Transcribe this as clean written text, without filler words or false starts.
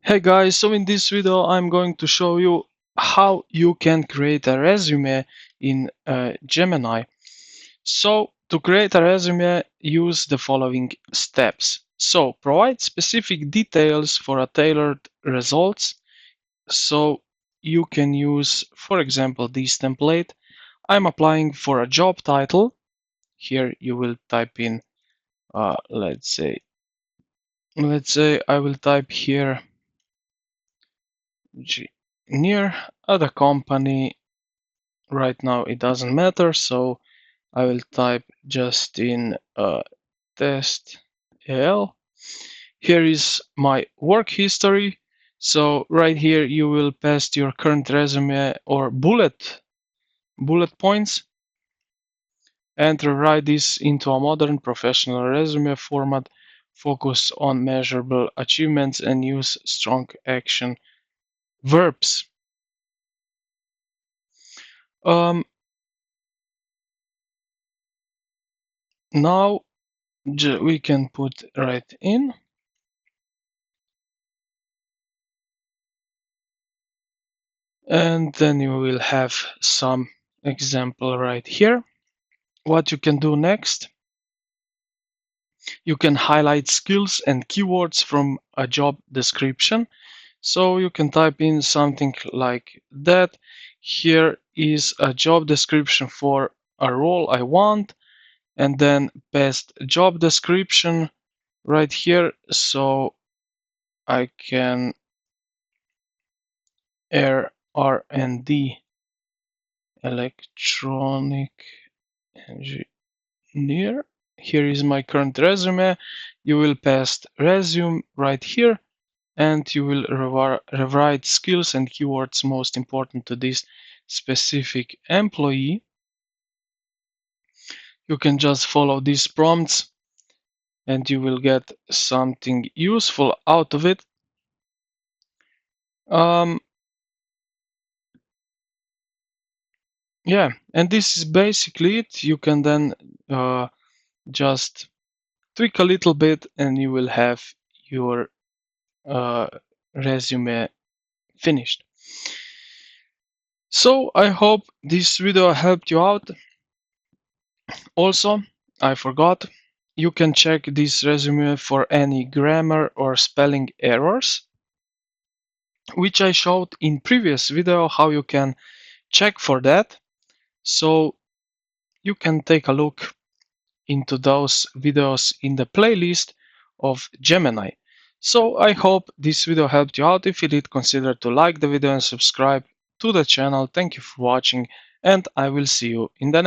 Hey guys, so in this video I'm going to show you how you can create a resume in Gemini. So to create a resume, use the following steps. So provide specific details for a tailored results. So you can use, for example, this template. I'm applying for a job title. Here you will type in, let's say I will type here near other company. Right now it doesn't matter, so I will type just in test AL. Here is my work history. So right here you will paste your current resume or bullet points and rewrite this into a modern professional resume format. Focus on measurable achievements and use strong action verbs. Now we can put right in. And then you will have some example right here. What you can do next, you can highlight skills and keywords from a job description. So you can type in something like that. Here is a job description for a role I want, and then paste job description right here. So I can R&D electronic engineer. Here is my current resume. You will paste resume right here, and you will rewrite skills and keywords most important to this specific employee. You can just follow these prompts and you will get something useful out of it. Yeah, and this is basically it. You can then just tweak a little bit and you will have your resume finished. So I hope this video helped you out. Also, I forgot, you can check this resume for any grammar or spelling errors, which I showed in previous video how you can check for that. So you can take a look into those videos in the playlist of Gemini. So I hope this video helped you out. If you did, consider to like the video and subscribe to the channel. Thank you for watching, and I will see you in the next